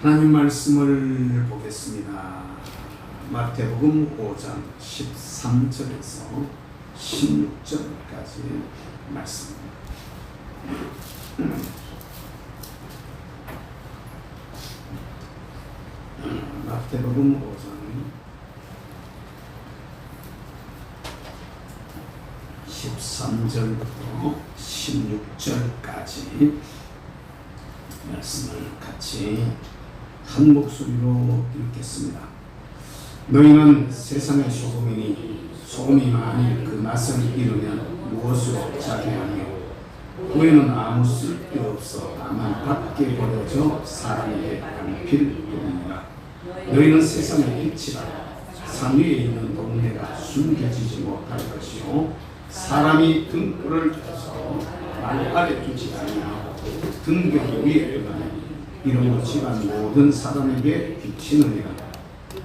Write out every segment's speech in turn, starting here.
하나님 말씀을 보겠습니다. 마태복음 5장 13절에서 16절까지 말씀. 마태복음 5장 13절부터 16절까지 말씀을 같이 한 목소리로 읽겠습니다. 너희는 세상의 소금이니 소금이 만일 그 맛을 잃으면 무엇으로 작용하며 후에는 아무 쓸데없어 다만 밖에 버려져 사람에게 낭필 뿐이니라. 너희는 세상의 빛이라. 산 위에 있는 동네가 숨겨지지 못할 것이요 사람이 등불을 켜서 말 아래 두지 아니하고 등벽 위에 두나니 이러므로 집안 모든 사람에게 비치느니라.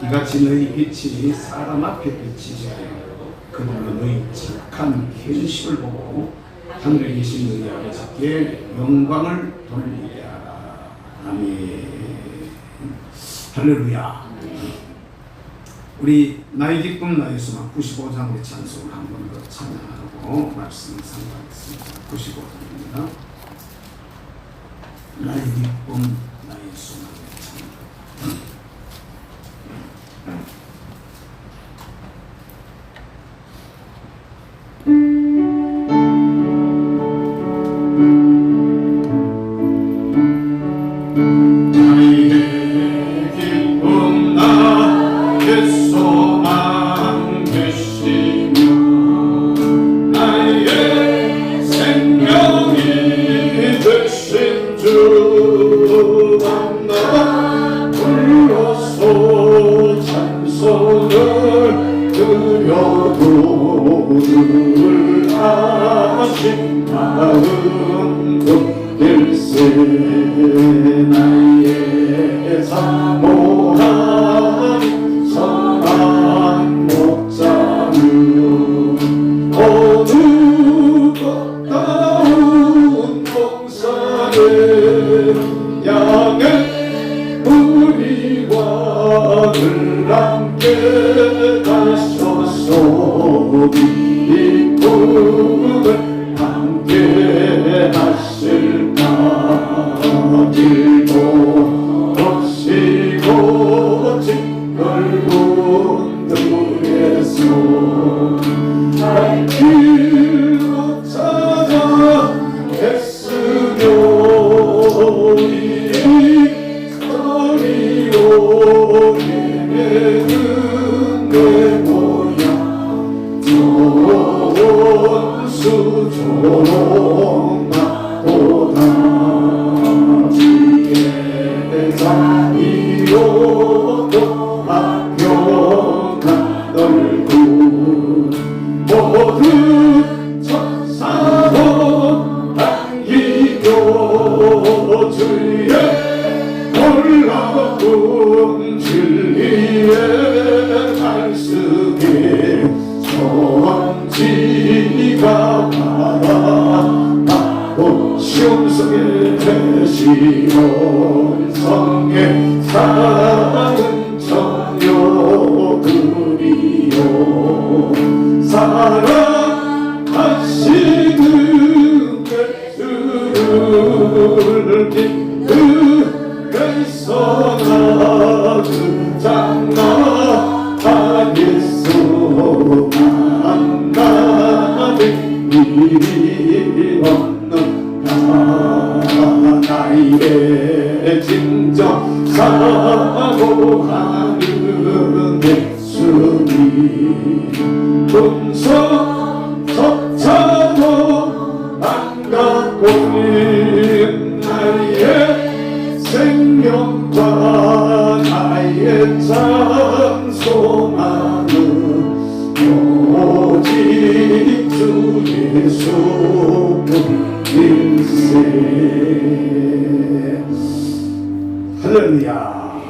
이같이 너희 빛이 사람 앞에 비치지 하여 그들로 너희 착한 행실을 보고 하늘에 계신 너희 아버지께 영광을 돌리게 하라. 아멘. 할렐루야. 우리 나의 기쁨 나의 소망 95장 우리 찬송을 한 번 더 찬양하고 말씀 상담하겠습니다. 95장입니다. 나의 기쁨 나의 소망 찬양. 할렐루야.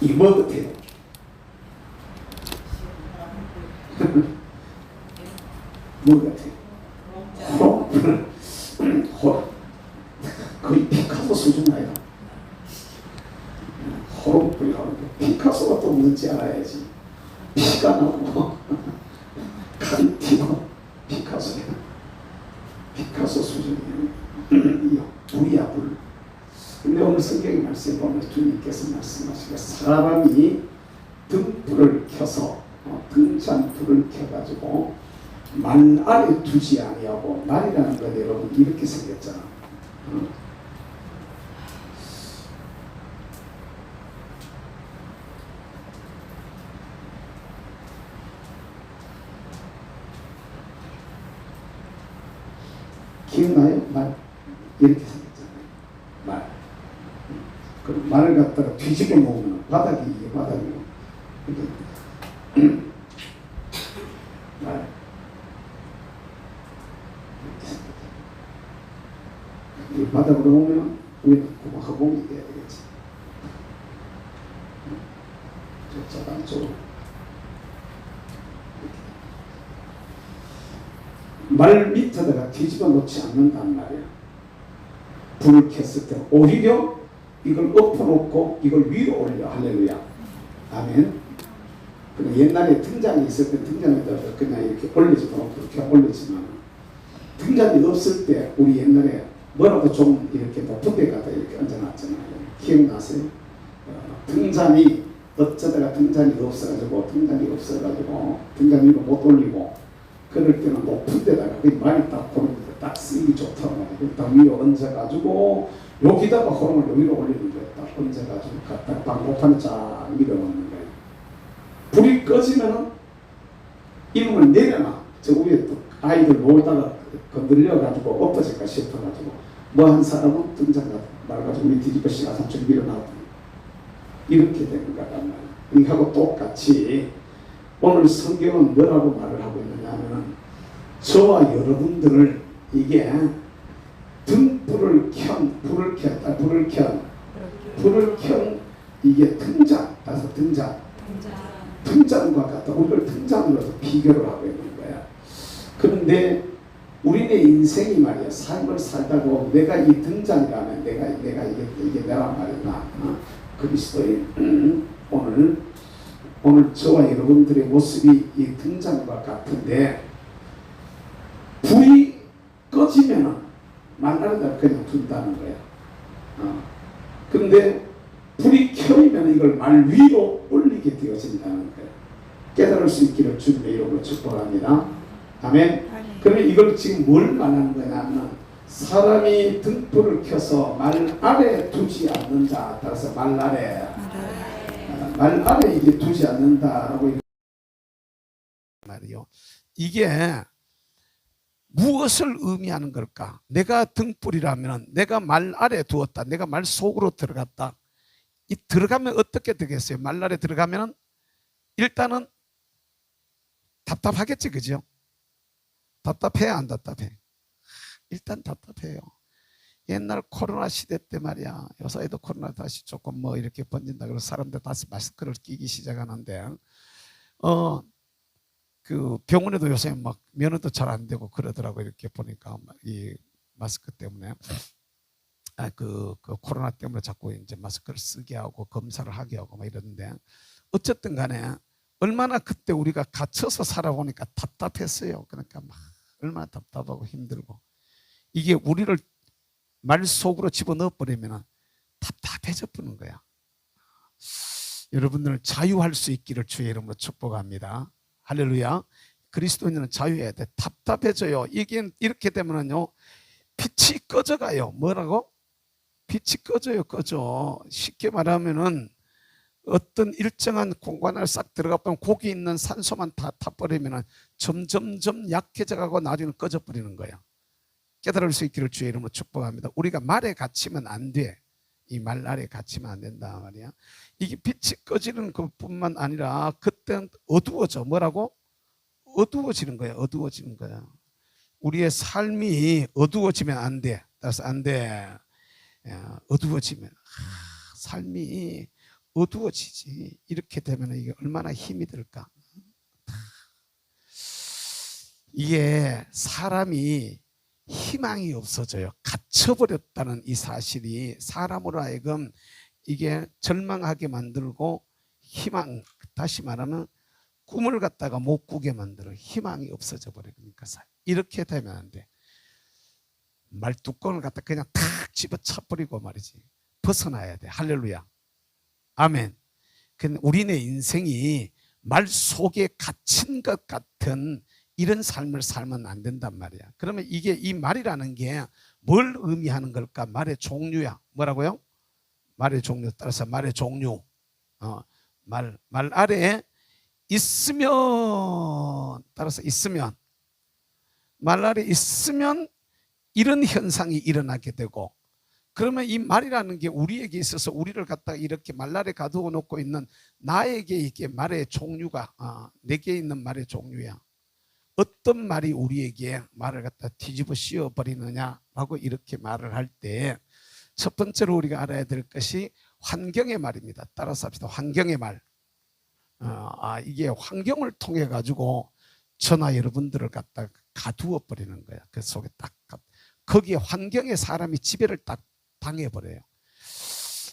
이거 뭐 같아요? 뭐 같아요? 피카소 수준이에요. 불이야 불. 근데 오늘 성경의 말씀에 보면 주님께서 말씀하시기를 사람이 등불을 켜서 등잔 불을 켜가지고 말 아래 두지 아니하고 말이라는 것 여러분 이렇게 생겼잖아. 기억나요? 말 이렇게 생겼잖아요. 말. 그 말을 갖다가 뒤집어 놓으면 바닥이 이게 바닥이고 말 이렇게 생겼잖아요. 이 바닥으로 오면 위에는 허공이 돼야 되겠지. 저쪽 안쪽으로 말 밑에다가 뒤집어 놓지 않는단 말이야. 불을 켰을 때 오히려 이걸 엎어놓고 이걸 위로 올려. 할렐루야. 아멘. 옛날에 등잔이 있을 때 등잔에다가 그냥 이렇게 올리지도 그렇게 올리지만 등잔이 없을 때 우리 옛날에 뭐라도 좀 이렇게 높은 데 가다 이렇게 얹어놨잖아요. 기억나세요? 등잔이 어쩌다가 등잔이 없어가지고 등잔 위로 못 올리고 그럴 때는 높은 데다가 그 말이 딱 보는 데 딱 쓰기 좋다고 말이고 딱 위로 얹어가지고 여기다가 호롱을 위로 올리는 거예요. 딱 얹어가지고 갖다 방법판에 쫙 밀어놓는 거예요. 불이 꺼지면은 이놈을 내려놔. 저 위에 또 아이들 놀다가 건들려가지고 엎어질까 싶어가지고 뭐 한 사람은 등장가 말가지고 우리 뒤집어 씨가 삼촌 밀어놔도 이렇게 되는 거란 말이에요. 이하고 똑같이 오늘 성경은 뭐라고 말을 하고 있느냐 하면은 저와 여러분들을 이게 등불을 켠 이게 등잔과 같다. 우리를 등잔으로서 비교를 하고 있는 거야. 그런데 우리의 인생이 말이야. 삶을 살다가 내가 이 등잔이라면 내가 이게 내란 말이야. 그리스도인 오늘 저와 여러분들의 모습이 이 등잔과 같은데 불이 꺼지면은 만나다 그냥 둔다는 거야. 그런데 불이 켜이면 이걸 말 위로 올리게 되어진다는 거야. 깨달을 수 있기를 주님의 이름으로 축복합니다. 아멘. 그러면 이걸 지금 뭘 말하는 거냐면 사람이 등불을 켜서 말 아래 두지 않는다. 따라서 말 아래 이게 두지 않는다라고 말이요. 이게 무엇을 의미하는 걸까? 내가 등불이라면 내가 말 아래 두었다. 내가 말 속으로 들어갔다. 이 들어가면 어떻게 되겠어요? 말 아래 들어가면 일단은 답답하겠지, 그죠? 답답해, 안 답답해? 일단 답답해요. 옛날 코로나 시대 때 말이야. 요새에도 코로나 다시 조금 뭐 이렇게 번진다 그래서 사람들 다시 마스크를 끼기 시작하는데, 그 병원에도 요새 막 면허도 잘 안 되고 그러더라고. 이렇게 보니까 이 마스크 때문에 그 코로나 때문에 자꾸 이제 마스크를 쓰게 하고 검사를 하게 하고 막 이러는데 어쨌든 간에 얼마나 그때 우리가 갇혀서 살아보니까 답답했어요. 그러니까 막 얼마나 답답하고 힘들고 이게 우리를 말 속으로 집어넣어 버리면 답답해져 버리는 거야. 여러분들은 자유할 수 있기를 주의 이름으로 축복합니다. 할렐루야. 그리스도인은 자유해야 돼. 답답해져요. 이게 이렇게 되면은요 빛이 꺼져가요. 뭐라고? 빛이 꺼져. 쉽게 말하면은 어떤 일정한 공간을 싹 들어가 보면 거기 있는 산소만 다 타버리면은 점점점 약해져가고 나중에 꺼져버리는 거야. 깨달을 수 있기를 주의 이름으로 축복합니다. 우리가 말에 갇히면 안 돼. 이 말 아래 갇히면 안 된다 말이야. 이게 빛이 꺼지는 것뿐만 아니라 그때는 어두워져. 뭐라고? 어두워지는 거야. 우리의 삶이 어두워지면 안 돼. 따라서 안 돼. 어두워지면 삶이 어두워지지. 이렇게 되면 이게 얼마나 힘이 들까? 이게 사람이 희망이 없어져요. 갇혀버렸다는 이 사실이 사람으로 하여금 이게 절망하게 만들고 희망, 다시 말하면 꿈을 갖다가 못 꾸게 만들어. 희망이 없어져 버리니까 이렇게 되면 안 돼. 말뚜껑을 갖다 그냥 탁 집어쳐버리고 말이지. 벗어나야 돼. 할렐루야. 아멘. 근데 우리네 인생이 말 속에 갇힌 것 같은 이런 삶을 살면 안 된단 말이야. 그러면 이게 이 말이라는 게 뭘 의미하는 걸까? 말의 종류야. 뭐라고요? 말의 종류. 따라서 말의 종류. 말 아래에 있으면, 따라서 있으면, 말 아래에 있으면 이런 현상이 일어나게 되고, 그러면 이 말이라는 게 우리에게 있어서 우리를 갖다가 이렇게 말 아래 가두어 놓고 있는 나에게 이게 말의 종류가 내게 있는 말의 종류야. 어떤 말이 우리에게 말을 갖다 뒤집어 씌워 버리느냐라고 이렇게 말을 할 때 첫 번째로 우리가 알아야 될 것이 환경의 말입니다. 따라서 합시다. 환경의 말. 이게 환경을 통해 가지고 저나 여러분들을 갖다가 가두어 버리는 거야. 그 속에 딱 거기에 환경에 사람이 지배를 딱 당해버려요.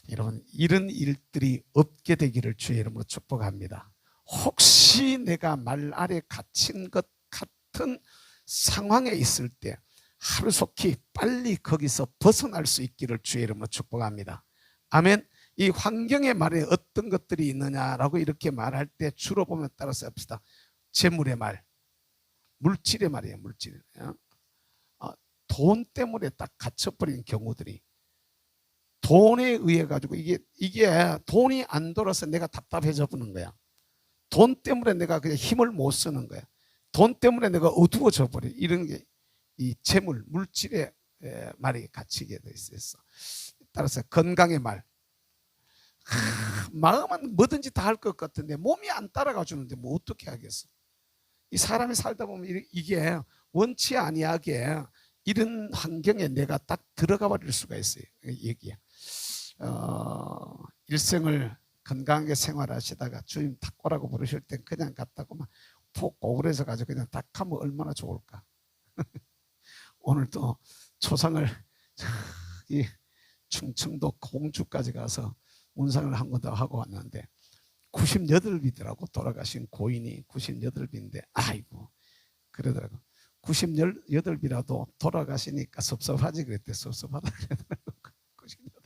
여러분, 이런 일들이 없게 되기를 주의 이름으로 축복합니다. 혹시 내가 말 아래 갇힌 것 같은 상황에 있을 때 하루속히 빨리 거기서 벗어날 수 있기를 주의 이름으로 축복합니다. 아멘. 이 환경의 말에 어떤 것들이 있느냐라고 이렇게 말할 때 주로 보면 따라서 합시다. 재물의 말, 물질의 말이에요. 물질. 돈 때문에 딱 갇혀버린 경우들이, 돈에 의해 가지고 이게 돈이 안 돌아서 내가 답답해져 보는 거야. 돈 때문에 내가 그냥 힘을 못 쓰는 거야. 돈 때문에 내가 어두워져 버려. 이런 게 이 재물, 물질의 말이 갇히게 돼 있어. 따라서 건강의 말. 마음은 뭐든지 다 할 것 같은데 몸이 안 따라가 주는데 뭐 어떻게 하겠어? 이 사람이 살다 보면 이게 원치 아니하게 이런 환경에 내가 딱 들어가 버릴 수가 있어요. 여기에 일생을 건강하게 생활하시다가 주님 탁고라고 부르실 때 그냥 갔다고 막 푹 고글해서 가지고 그냥 딱 하면 얼마나 좋을까. 오늘 또 초상을 이 충청도 공주까지 가서 운상을 한 번 더 하고 왔는데 98이더라고. 돌아가신 고인이 98인데 아이고 그러더라고. 98이라도 돌아가시니까 섭섭하지 그랬대. 섭섭하다 그러더라고. 98.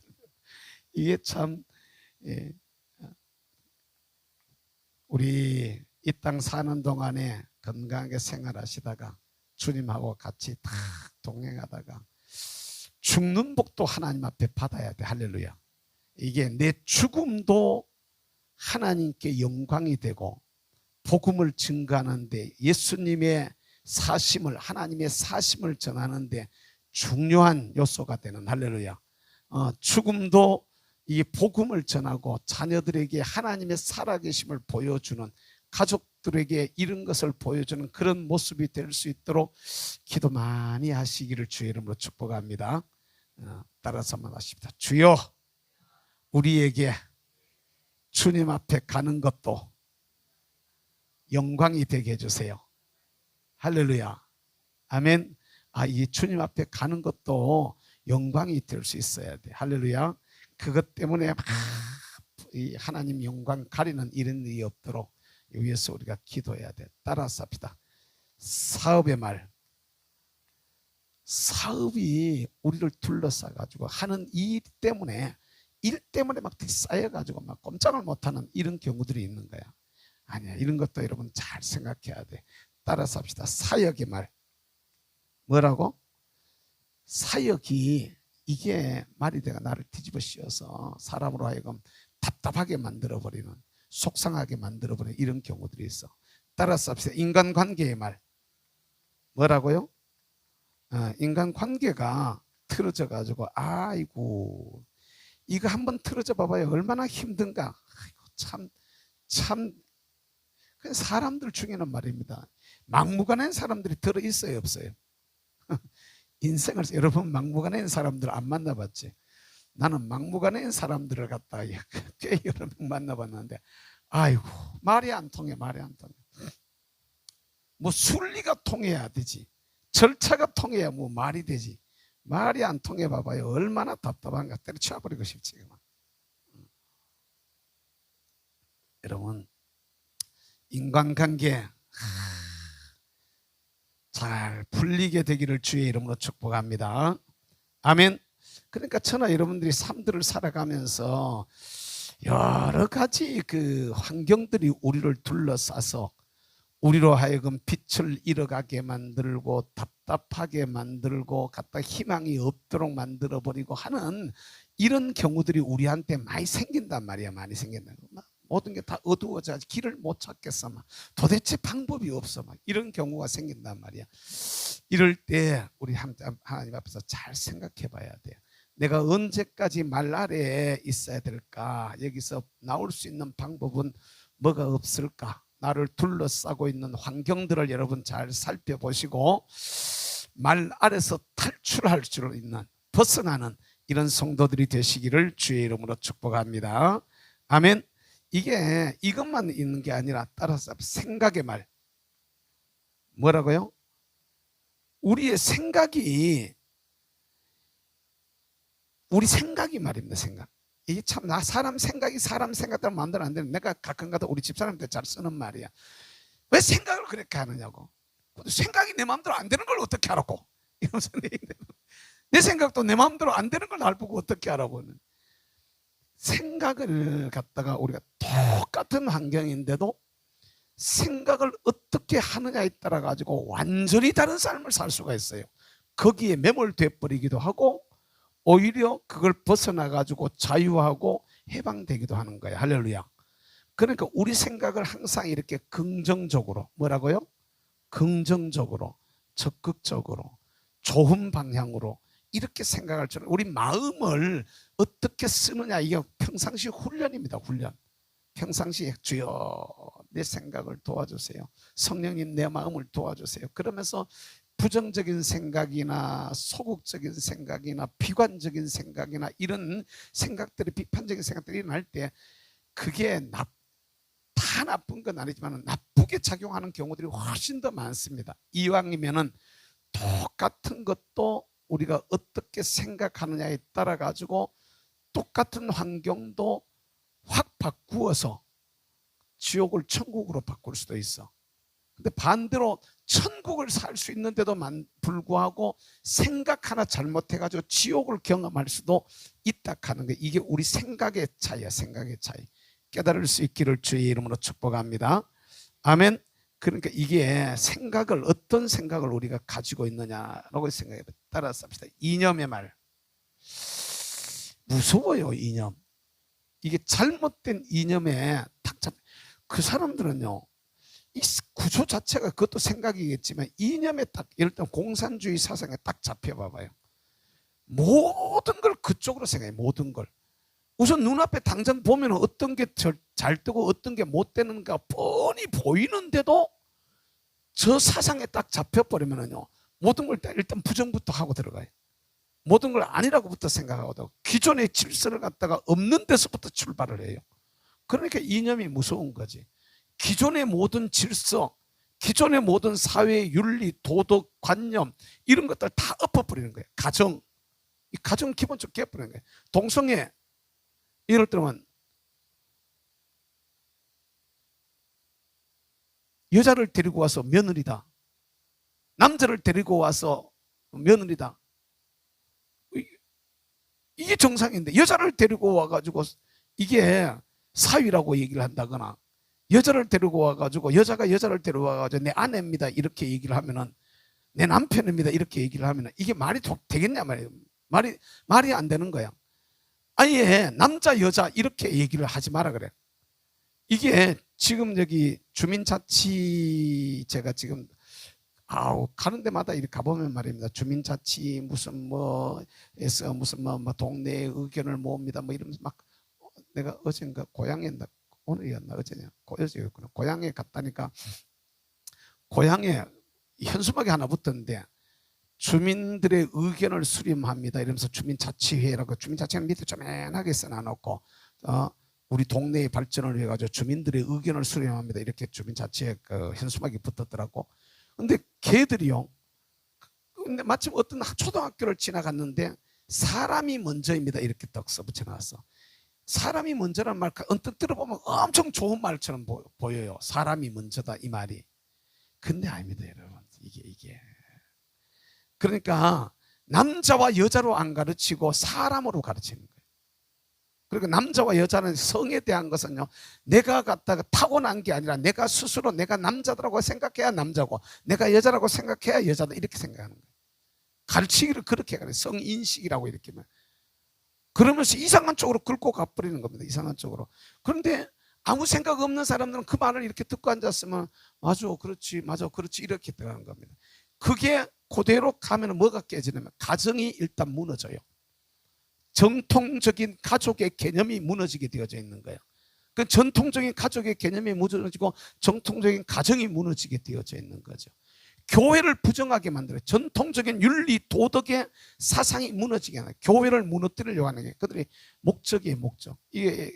이게 참 우리 이 땅 사는 동안에 건강하게 생활하시다가 주님하고 같이 다 동행하다가 죽는 복도 하나님 앞에 받아야 돼. 할렐루야. 이게 내 죽음도 하나님께 영광이 되고 복음을 증거하는데 예수님의 사심을, 하나님의 사심을 전하는데 중요한 요소가 되는, 할렐루야. 죽음도 이 복음을 전하고 자녀들에게 하나님의 살아계심을 보여주는, 가족들에게 이런 것을 보여주는 그런 모습이 될 수 있도록 기도 많이 하시기를 주의 이름으로 축복합니다. 따라서만 하십니다. 주여, 우리에게 주님 앞에 가는 것도 영광이 되게 해주세요. 할렐루야. 아멘. 이 주님 앞에 가는 것도 영광이 될 수 있어야 돼. 할렐루야. 그것 때문에 이 하나님 영광 가리는 이런 일이 없도록 위해서 우리가 기도해야 돼. 따라서 합시다. 사업의 말. 사업이 우리를 둘러싸 가지고 하는 일 때문에 막 쌓여 가지고 막 꼼짝을 못하는 이런 경우들이 있는 거야. 아니야. 이런 것도 여러분 잘 생각해야 돼. 따라서 합시다. 사역의 말. 뭐라고? 사역이 이게 말이 내가 나를 뒤집어 씌워서 사람으로 하여금 답답하게 만들어버리는, 속상하게 만들어버리는 이런 경우들이 있어. 따라서 합시다. 인간관계의 말. 뭐라고요? 인간관계가 틀어져 가지고 아이고 이거 한번 틀어져 봐봐요. 얼마나 힘든가. 아이고 참 사람들 중에는 말입니다. 막무가내인 사람들이 들어 있어요, 없어요? 인생을 여러분 막무가내인 사람들 안 만나봤지? 나는 막무가내인 사람들을 갖다가 꽤 여러 명 만나봤는데 아이고 말이 안 통해. 뭐 순리가 통해야 되지, 절차가 통해야 뭐 말이 되지. 말이 안 통해 봐봐요. 얼마나 답답한가. 때려쳐버리고 싶지. 여러분 인간관계 잘 풀리게 되기를 주의 이름으로 축복합니다. 아멘. 그러니까 저나 여러분들이 삶들을 살아가면서 여러 가지 그 환경들이 우리를 둘러싸서 우리로 하여금 빛을 잃어가게 만들고 답답하게 만들고 갖다 희망이 없도록 만들어버리고 하는 이런 경우들이 우리한테 많이 생긴단 말이야. 많이 생긴다. 모든 게 다 어두워져 길을 못 찾겠어. 막 도대체 방법이 없어. 막 이런 경우가 생긴단 말이야. 이럴 때 우리 하나님 앞에서 잘 생각해 봐야 돼요. 내가 언제까지 말 아래에 있어야 될까? 여기서 나올 수 있는 방법은 뭐가 없을까? 나를 둘러싸고 있는 환경들을 여러분 잘 살펴보시고 말 아래서 탈출할 수 있는, 벗어나는 이런 성도들이 되시기를 주의 이름으로 축복합니다. 아멘. 이게 이것만 있는 게 아니라 따라서 생각의 말. 뭐라고요? 우리의 생각이, 우리 생각이 말입니다. 생각. 이게 참 사람 생각대로 마음대로 안 되는, 내가 가끔가다 우리 집사람한테 잘 쓰는 말이야. 왜 생각을 그렇게 하느냐고. 생각이 내 마음대로 안 되는 걸 어떻게 하라고. 이러면서 내 생각도 내 마음대로 안 되는 걸 날 보고 어떻게 하라고. 생각을 갖다가 우리가 똑같은 환경인데도 생각을 어떻게 하느냐에 따라 가지고 완전히 다른 삶을 살 수가 있어요. 거기에 매몰돼 버리기도 하고 오히려 그걸 벗어나 가지고 자유하고 해방되기도 하는 거예요. 할렐루야. 그러니까 우리 생각을 항상 이렇게 긍정적으로, 뭐라고요? 긍정적으로, 적극적으로, 좋은 방향으로 이렇게 생각할 줄, 우리 마음을 어떻게 쓰느냐, 이게 평상시 훈련입니다. 훈련. 평상시에 주여 내 생각을 도와주세요. 성령님 내 마음을 도와주세요. 그러면서 부정적인 생각이나 소극적인 생각이나 비관적인 생각이나 이런 생각들이, 비판적인 생각들이 일어날 때 그게 다 나쁜 건 아니지만 나쁘게 작용하는 경우들이 훨씬 더 많습니다. 이왕이면은 똑같은 것도 우리가 어떻게 생각하느냐에 따라 가지고 똑같은 환경도 확 바꾸어서 지옥을 천국으로 바꿀 수도 있어. 근데 반대로 천국을 살 수 있는데도 불구하고 생각 하나 잘못해가지고 지옥을 경험할 수도 있다 하는 게, 이게 우리 생각의 차이야. 생각의 차이. 깨달을 수 있기를 주의 이름으로 축복합니다. 아멘. 그러니까 이게 생각을, 어떤 생각을 우리가 가지고 있느냐라고 생각해 따라서 합시다. 이념의 말. 무서워요. 이념. 이게 잘못된 이념에 탁 잡. 그 사람들은요, 이 구조 자체가 그것도 생각이겠지만 이념에 딱, 일단 공산주의 사상에 딱 잡혀봐봐요. 모든 걸 그쪽으로 생각해. 모든 걸. 우선 눈앞에 당장 보면 어떤 게 잘 뜨고 어떤 게 못 되는가 뻔히 보이는데도 저 사상에 딱 잡혀버리면요, 모든 걸 일단 부정부터 하고 들어가요. 모든 걸 아니라고부터 생각하고 기존의 질서를 갖다가 없는 데서부터 출발을 해요. 그러니까 이념이 무서운 거지. 기존의 모든 질서, 기존의 모든 사회의 윤리, 도덕, 관념 이런 것들 다 엎어버리는 거예요. 가정, 이 가정 기본적으로 깨버리는 거예요. 동성애, 예를 들면 여자를 데리고 와서 며느리다, 남자를 데리고 와서 며느리다, 이게 정상인데 여자를 데리고 와가지고 이게 사위라고 얘기를 한다거나, 여자를 데리고 와가지고 여자가 여자를 데려와가지고 내 아내입니다 이렇게 얘기를 하면은, 내 남편입니다 이렇게 얘기를 하면은 이게 말이 되겠냐 말이에요. 말이 안 되는 거야. 아예 남자 여자 이렇게 얘기를 하지 마라 그래. 이게 지금 여기 주민자치, 제가 지금 가는 데마다 이렇게 가보면 말입니다. 주민자치 무슨 뭐에서 무슨 뭐 동네 의견을 모읍니다 뭐 이러면서 막, 내가 어젠가 고향에, 오늘이었나 어제냐, 어제였구나, 고향에 갔다니까 고향에 현수막이 하나 붙었는데 주민들의 의견을 수렴합니다 이러면서 주민자치회라고, 주민자치는 밑에 쪼맨하게 써놔놓고 우리 동네의 발전을 위해 가지고 주민들의 의견을 수렴합니다 이렇게 주민자치회 그 현수막이 붙었더라고. 근데 걔들이요, 근데 마침 어떤 초등학교를 지나갔는데 사람이 먼저입니다 이렇게 딱 써붙여 놨어. 사람이 먼저란 말 언뜻 들어보면 엄청 좋은 말처럼 보여요. 사람이 먼저다 이 말이. 근데 아닙니다 여러분. 이게 그러니까 남자와 여자로 안 가르치고 사람으로 가르치는 거예요. 그리고 남자와 여자는 성에 대한 것은요, 내가 갖다가 타고난 게 아니라 내가 스스로 내가 남자라고 생각해야 남자고 내가 여자라고 생각해야 여자다, 이렇게 생각하는 거예요. 가르치기를 그렇게 가르쳐요. 성인식이라고 이렇게 말. 그러면서 이상한 쪽으로 끌고 가버리는 겁니다. 이상한 쪽으로. 그런데 아무 생각 없는 사람들은 그 말을 이렇게 듣고 앉았으면 맞아, 그렇지, 맞아, 그렇지, 이렇게 들어가는 겁니다. 그게 그대로 가면 뭐가 깨지냐면 가정이 일단 무너져요. 정통적인 가족의 개념이 무너지게 되어져 있는 거예요. 그 전통적인 가족의 개념이 무너지고 정통적인 가정이 무너지게 되어져 있는 거죠. 교회를 부정하게 만들어요. 전통적인 윤리 도덕의 사상이 무너지게 하는, 교회를 무너뜨리려고 하는 게 그들의 목적이에요. 목적. 이게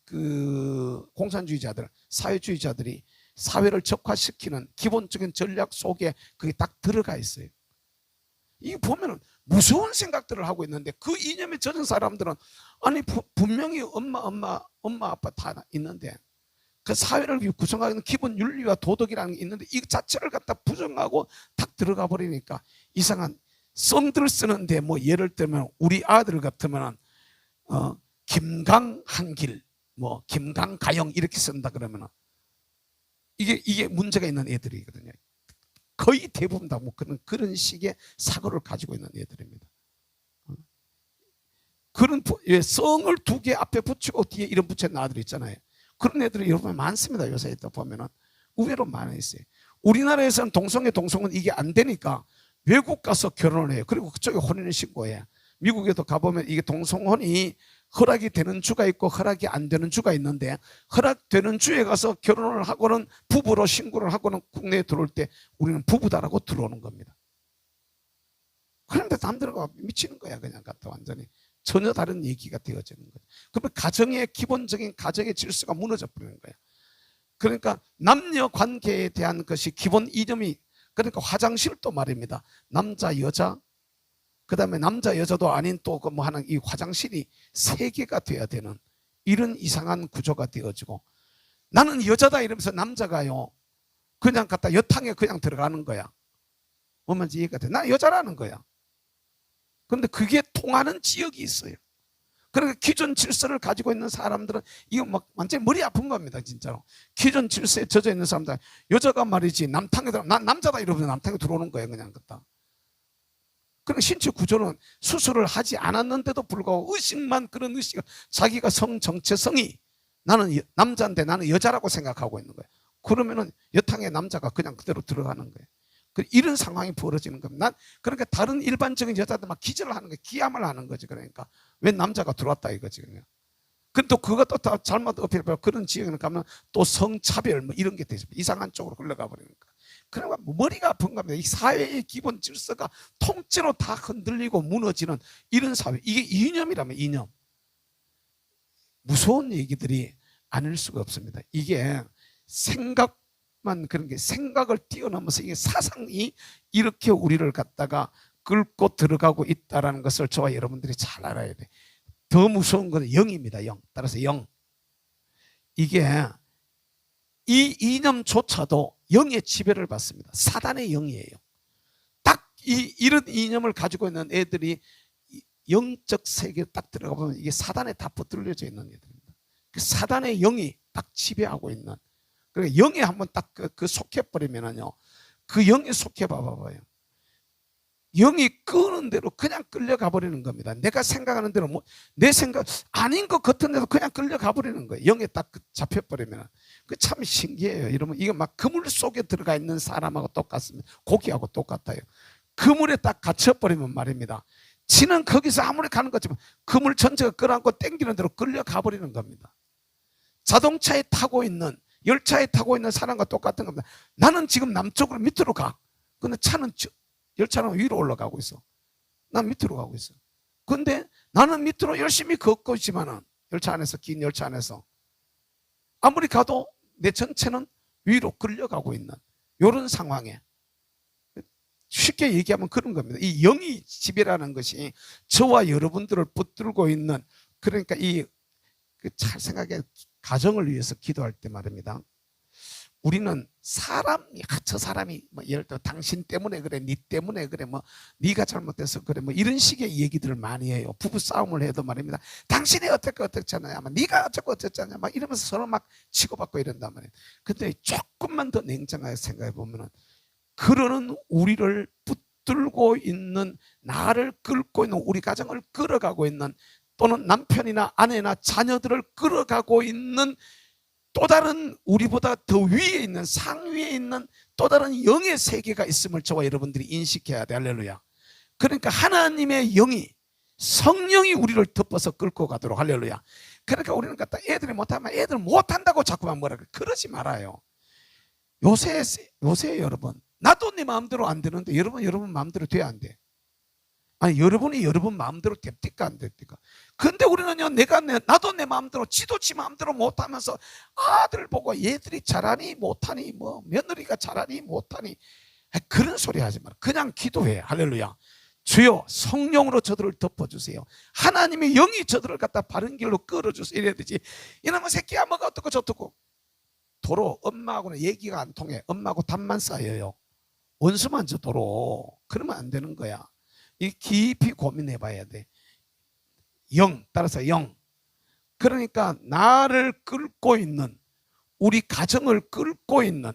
그 공산주의자들, 사회주의자들이 사회를 적화시키는 기본적인 전략 속에 그게 딱 들어가 있어요. 이게 보면은 무서운 생각들을 하고 있는데 그 이념에 젖은 사람들은 아니 분명히 엄마 아빠 다 있는데 그 사회를 구성하는 기본 윤리와 도덕이라는 게 있는데 이 자체를 갖다 부정하고 탁 들어가 버리니까 이상한 썸들 쓰는데 뭐 예를 들면 우리 아들 같으면 김강한길 뭐 김강가영 이렇게 쓴다 그러면 이게 문제가 있는 애들이거든요. 거의 대부분 다 뭐 그런 식의 사고를 가지고 있는 애들입니다. 그런 성을 두 개 앞에 붙이고 뒤에 이름 붙이는 아들 있잖아요. 그런 애들이 여러분 많습니다. 요새 보면은 의외로 많아 있어요. 우리나라에서는 동성은 이게 안 되니까 외국 가서 결혼을 해요. 그리고 그쪽에 혼인을 신고해요. 미국에도 가보면 이게 동성혼이 허락이 되는 주가 있고 허락이 안 되는 주가 있는데 허락되는 주에 가서 결혼을 하고는 부부로 신고를 하고는 국내에 들어올 때 우리는 부부다라고 들어오는 겁니다. 그런데 남들은 미치는 거야. 그냥 갖다 완전히 전혀 다른 얘기가 되어지는 거예요. 그러면 가정의 기본적인 가정의 질서가 무너져 버리는 거예요. 그러니까 남녀 관계에 대한 것이 기본 이념이, 그러니까 화장실도 말입니다. 남자 여자 그 다음에 남자 여자도 아닌 또 뭐 하는 이 화장실이 세 개가 돼야 되는 이런 이상한 구조가 되어지고, 나는 여자다 이러면서 남자가요 그냥 갖다 여탕에 그냥 들어가는 거야. 뭔지 이해가 돼. 나 여자라는 거야. 그런데 그게 통하는 지역이 있어요. 그러니까 기존 질서를 가지고 있는 사람들은 이거 막 완전히 머리 아픈 겁니다. 진짜로. 기존 질서에 젖어 있는 사람들, 여자가 말이지 남탕에 들어, 난 남자다 이러면서 남탕에 들어오는 거예요. 그냥 갖다. 그런 신체 구조는 수술을 하지 않았는데도 불구하고 그런 의식을 자기가 성 정체성이 나는 남자인데 나는 여자라고 생각하고 있는 거예요. 그러면은 여탕에 남자가 그냥 그대로 들어가는 거예요. 이런 상황이 벌어지는 겁니다. 그러니까 다른 일반적인 여자들 막 기절을 하는 거예요. 기함을 하는 거지. 그러니까 왜 남자가 들어왔다 이거지. 그냥. 근데 또 그것도 다 잘못 어필하고 그런 지역에 가면 또 성차별 뭐 이런 게 되죠. 이상한 쪽으로 흘러가 버리니까. 그러니까 머리가 아픈 겁니다. 이 사회의 기본 질서가 통째로 다 흔들리고 무너지는 이런 사회. 이게 이념이라면 이념. 무서운 얘기들이 아닐 수가 없습니다. 이게 생각만 그런 게 생각을 뛰어넘어서 이게 사상이 이렇게 우리를 갖다가 끌고 들어가고 있다는 것을 저와 여러분들이 잘 알아야 돼. 더 무서운 건 영입니다. 영. 따라서 영. 이게 이 이념조차도 영의 지배를 받습니다. 사단의 영이에요. 딱 이런 이념을 가지고 있는 애들이 영적 세계에 딱 들어가 보면 이게 사단에 다 붙들려져 있는 애들입니다. 그 사단의 영이 딱 지배하고 있는. 그러니까 영에 한번 딱 그 속해버리면은요, 그 영에 속해 봐봐요. 영이 끄는 대로 그냥 끌려가 버리는 겁니다. 내가 생각하는 대로 뭐 내 생각 아닌 것 같은데도 그냥 끌려가 버리는 거예요. 영에 딱 잡혀버리면. 그 참 신기해요. 이러면 이거 막 그물 속에 들어가 있는 사람하고 똑같습니다. 고기하고 똑같아요. 그물에 딱 갇혀버리면 말입니다. 지는 거기서 아무리 가는 거지만 그물 전체가 끌어안고 땡기는 대로 끌려가 버리는 겁니다. 자동차에 타고 있는, 열차에 타고 있는 사람과 똑같은 겁니다. 나는 지금 남쪽으로 밑으로 가. 근데 열차는 위로 올라가고 있어. 난 밑으로 가고 있어. 근데 나는 밑으로 열심히 걷고 있지만은 열차 안에서, 긴 열차 안에서 아무리 가도 내 전체는 위로 끌려가고 있는 이런 상황에, 쉽게 얘기하면 그런 겁니다. 이 영이 지배라는 것이 저와 여러분들을 붙들고 있는, 그러니까 잘 생각해, 가정을 위해서 기도할 때 말입니다. 우리는 사람이 저 사람이 뭐 예를 들어 당신 때문에 그래, 니 때문에 그래, 뭐 네가 잘못해서 그래, 뭐 이런 식의 얘기들을 많이 해요. 부부 싸움을 해도 말입니다. 당신이 어떻게 어떻잖아요, 막 네가 어쩌고 어쩌잖아, 막 이러면서 서로 막 치고받고 이런단 말이에요. 근데 조금만 더 냉정하게 생각해 보면은 그러는 우리를 붙들고 있는, 나를 끌고 있는, 우리 가정을 끌어가고 있는, 또는 남편이나 아내나 자녀들을 끌어가고 있는 또 다른, 우리보다 더 위에 있는, 상위에 있는 또 다른 영의 세계가 있음을 저와 여러분들이 인식해야 돼. 할렐루야. 그러니까 하나님의 영이, 성령이 우리를 덮어서 끌고 가도록. 할렐루야. 그러니까 우리는 갖다 애들이 못하면 애들 못한다고 자꾸만 뭐라 그래. 그러지 말아요. 요새 여러분, 나도 내 마음대로 안 되는데 여러분 마음대로 돼야 안 돼? 아니, 여러분이 여러분 마음대로 됩니까 안 됩니까? 근데 우리는요, 나도 내 마음대로, 지도 지 마음대로 못하면서 아들 보고 얘들이 잘하니 못하니, 뭐 며느리가 잘하니 못하니, 그런 소리 하지 마라. 그냥 기도해. 할렐루야. 주여, 성령으로 저들을 덮어주세요. 하나님의 영이 저들을 갖다 바른 길로 끌어주세요. 이래야 되지. 이놈의 새끼야, 뭐가 어떻고 저떻고. 도로 엄마하고는 얘기가 안 통해. 엄마하고 답만 쌓여요. 원수만 저 도로. 그러면 안 되는 거야. 이 깊이 고민해 봐야 돼. 영, 따라서 영. 그러니까 나를 끌고 있는, 우리 가정을 끌고 있는,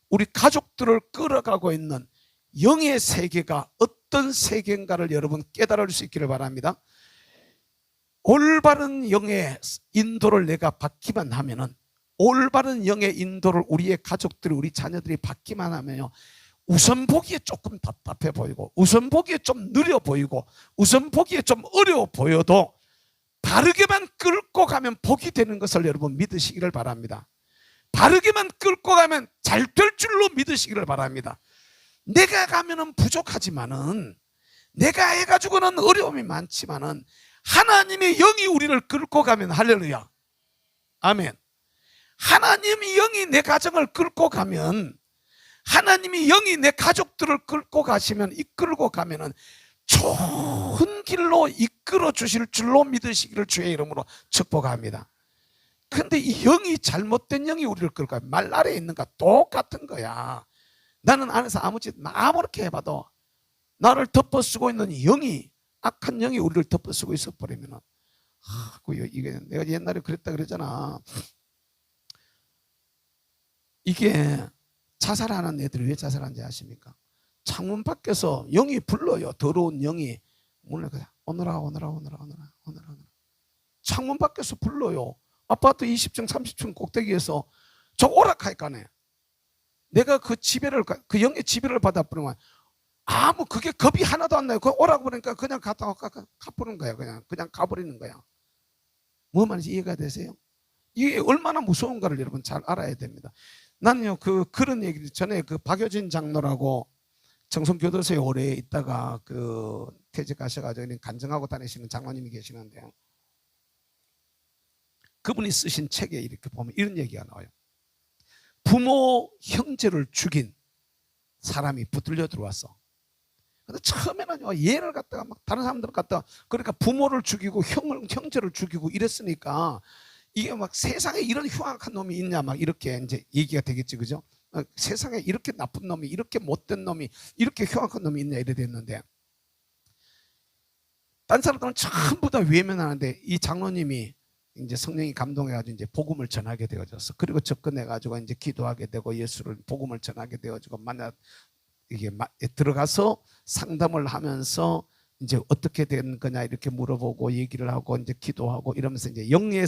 우리 가족들을 끌어가고 있는 영의 세계가 어떤 세계인가를 여러분 깨달을 수 있기를 바랍니다. 올바른 영의 인도를 내가 받기만 하면은, 올바른 영의 인도를 우리의 가족들이, 우리 자녀들이 받기만 하면요, 우선 보기에 조금 답답해 보이고, 우선 보기에 좀 느려 보이고, 우선 보기에 좀 어려워 보여도 바르게만 끌고 가면 복이 되는 것을 여러분 믿으시기를 바랍니다. 바르게만 끌고 가면 잘 될 줄로 믿으시기를 바랍니다. 내가 가면은 부족하지만은, 내가 해가지고는 어려움이 많지만은, 하나님의 영이 우리를 끌고 가면, 할렐루야, 아멘. 하나님의 영이 내 가정을 끌고 가면, 하나님이 영이 내 가족들을 끌고 가시면, 이끌고 가면은 좋은 길로 이끌어 주실 줄로 믿으시기를 주의 이름으로 축복합니다. 근데 이 영이, 잘못된 영이 우리를 끌고 가면 말 아래에 있는가 똑같은 거야. 나는 안에서 아무렇게 해봐도 나를 덮어쓰고 있는 영이, 악한 영이 우리를 덮어쓰고 있어 버리면은, 이게 내가 옛날에 그랬다 그랬잖아. 이게 자살하는 애들이 왜 자살하는지 아십니까? 창문 밖에서 영이 불러요. 더러운 영이 문을 오너라. 창문 밖에서 불러요. 아파트 20층 30층 꼭대기에서 저 오락하니까네. 내가 그 영의 지배를 받아버리면 아무, 그게 겁이 하나도 안 나요. 그 오라고 그러니까 그냥 가버리는 거야. 그냥 가버리는 거야. 뭐 말인지 이해가 되세요? 이게 얼마나 무서운가를 여러분 잘 알아야 됩니다. 나는요, 그런 얘기, 전에 박효진 장로라고 청송교도소에 오래 있다가 퇴직하셔가지고 간증하고 다니시는 장로님이 계시는데요. 그분이 쓰신 책에 이렇게 보면 이런 얘기가 나와요. 부모, 형제를 죽인 사람이 붙들려 들어왔어. 근데 처음에는요, 얘를 갖다가 막 다른 사람들을 갖다가, 그러니까 부모를 죽이고 형제를 죽이고 이랬으니까 이게 막 세상에 이런 흉악한 놈이 있냐, 막 이렇게 이제 얘기가 되겠지, 그죠? 세상에 이렇게 나쁜 놈이, 이렇게 못된 놈이, 이렇게 흉악한 놈이 있냐 이래 됐는데, 딴 사람들은 전부 다 외면하는데 이 장로님이 이제 성령이 감동해가지고 이제 복음을 전하게 되어졌어. 그리고 접근해가지고 이제 기도하게 되고 예수를, 복음을 전하게 되어지고, 이게 들어가서 상담을 하면서 이제 어떻게 된 거냐 이렇게 물어보고 얘기를 하고 이제 기도하고 이러면서 이제 영의,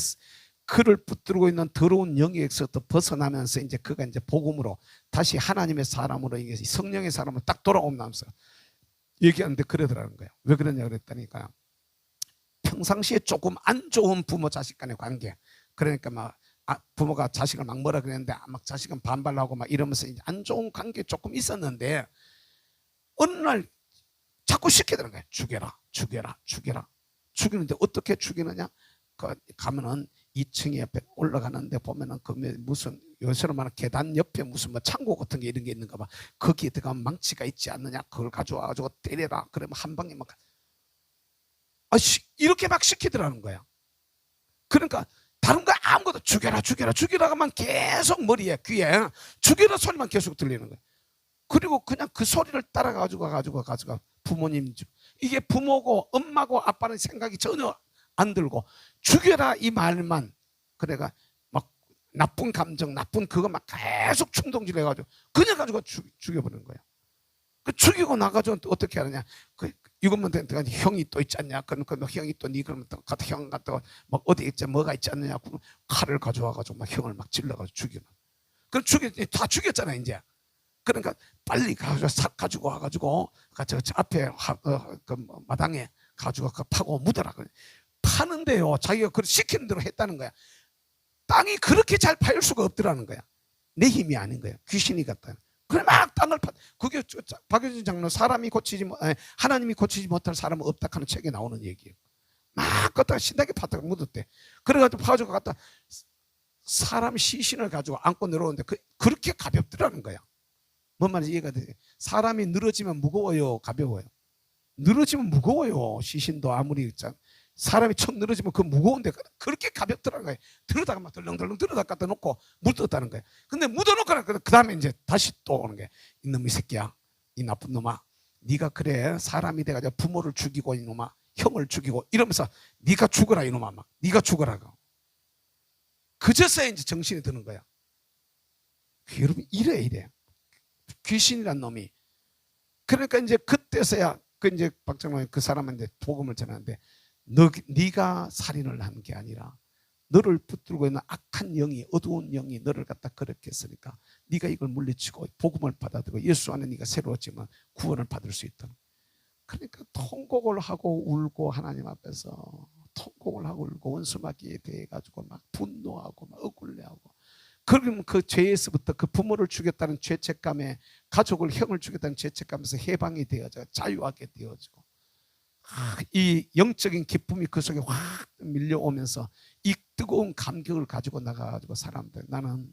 그를 붙들고 있는 더러운 영에서부터 벗어나면서 이제 그가 이제 복음으로 다시 하나님의 사람으로, 이게 성령의 사람으로 딱 돌아오면서 얘기하는데 그러더라는 거예요. 왜 그러냐 그랬다니까요. 평상시에 조금 안 좋은 부모 자식 간의 관계, 그러니까 막 부모가 자식을 막 뭐라 그랬는데 막 자식은 반발하고 막 이러면서 이제 안 좋은 관계 조금 있었는데, 어느 날 자꾸 시키더라는 거예요. 죽여라. 죽이는데 어떻게 죽이느냐? 가면은 2층에 옆에 올라가는데 보면은 무슨 요새로 말하는 계단 옆에 무슨 뭐 창고 같은 게 이런 게 있는가 봐. 거기에 들어가면 망치가 있지 않느냐? 그걸 가져와가지고 때려라. 그러면 한 방에 막 이렇게 막 시키더라는 거야. 그러니까 다른 거 아무것도 죽여라 죽여라 죽여라만 계속 머리에 귀에 죽여라 소리만 계속 들리는 거예요. 그리고 그냥 그 소리를 따라가지고 부모님 이게 부모고 엄마고 아빠는 생각이 전혀 안 들고 죽여라 이 말만 그래가 막 나쁜 감정 나쁜 그거 막 계속 충동질 해가지고 그냥 가지고 죽여버리는 거예요. 그 죽이고 나가지고 어떻게 하느냐 이것만 되니까 형이 또 있지 않냐 그 형이 또 니 그러면 또 형 갖다가 막 어디 있지 뭐가 있지 않느냐 칼을 가져와가지고 막 형을 막 찔러가지고 죽이는 그럼 다 죽였잖아 이제. 그러니까 빨리 가지고 와가지고 저 앞에 그 마당에 가지고 파고 묻어라. 파는데요 자기가 그 시키는 대로 했다는 거야. 땅이 그렇게 잘 파일 수가 없더라는 거야. 내 힘이 아닌 거야. 귀신이 같다. 그래 막 땅을 그게 박효진 장로 하나님이 고치지 못할 사람은 없다 하는 책에 나오는 얘기예요. 막 갖다가 신나게 파다가 묻었대. 그래가지고 파가지고 갖다 사람 시신을 가지고 안고 내려오는데 그렇게 가볍더라는 거야. 뭔 말인지 이해가 돼? 사람이 늘어지면 무거워요, 가벼워요? 늘어지면 무거워요. 시신도 아무리 사람이 척 늘어지면 그 무거운데 그렇게 가볍더라는 거예요. 들어다가 막 덜렁덜렁 들어다 갖다 놓고 묻었다는 거예요. 근데 묻어놓고 그 다음에 이제 다시 또 오는 게 이놈의 새끼야, 이 나쁜 놈아, 네가 그래 사람이 돼가지고 부모를 죽이고 이놈아, 형을 죽이고 이러면서 네가 죽어라 이놈아, 막 네가 죽어라고. 그제서야 이제 정신이 드는 거야. 여러분 이래. 귀신이란 놈이. 그러니까 이제 그때서야 이제 박장로님 그 사람한테 복음을 전하는데 네가 살인을 한 게 아니라 너를 붙들고 있는 악한 영이 어두운 영이 너를 갖다 그렇게 했으니까 네가 이걸 물리치고 복음을 받아들고 예수 안에 네가 새로워지면 구원을 받을 수 있다. 그러니까 통곡을 하고 울고 하나님 앞에서 통곡을 하고 울고 원수마귀에 대해 가지고 막 분노하고 막 억울해하고 그러면 그 죄에서부터 그 부모를 죽였다는 죄책감에 가족을 형을 죽였다는 죄책감에서 해방이 되어져 자유하게 되어지고 이 영적인 기쁨이 그 속에 확 밀려오면서 이 뜨거운 감격을 가지고 나가가지고 사람들 나는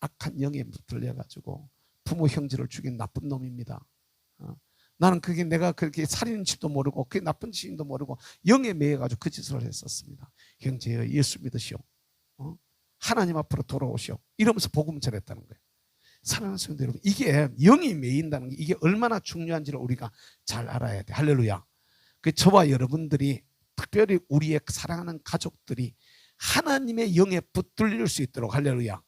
악한 영에 물려가지고 부모 형제를 죽인 나쁜 놈입니다. 나는 그게 내가 그렇게 살인인지도 모르고 그게 나쁜 짓인지도 모르고 영에 매여가지고 그 짓을 했었습니다. 형제여 예수 믿으시오. 하나님 앞으로 돌아오시오. 이러면서 복음 전했다는 거예요. 사랑하는 성도 여러분, 이게 영이 매인다는 게 이게 얼마나 중요한지를 우리가 잘 알아야 돼. 할렐루야. 그 저와 여러분들이 특별히 우리의 사랑하는 가족들이 하나님의 영에 붙들릴 수 있도록 할렐루야.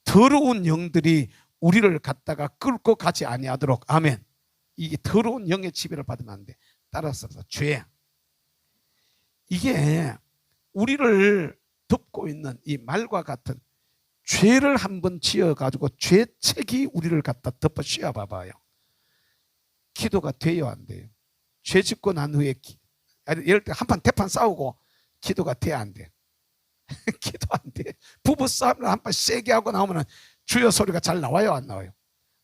더러운 영들이 우리를 갖다가 끌고 가지 아니하도록 아멘. 이게 더러운 영의 지배를 받으면 안 돼. 따라서 죄. 이게 우리를 덮고 있는 이 말과 같은 죄를 한번 지어가지고 죄책이 우리를 갖다 덮어 씌워 봐봐요. 기도가 돼요 안 돼요? 죄 짓고 난 후에 예를 들어 한판 대판 싸우고 기도가 돼 안 돼? 기도 안 돼. 부부 싸움을 한판 세게 하고 나오면 주여 소리가 잘 나와요 안 나와요?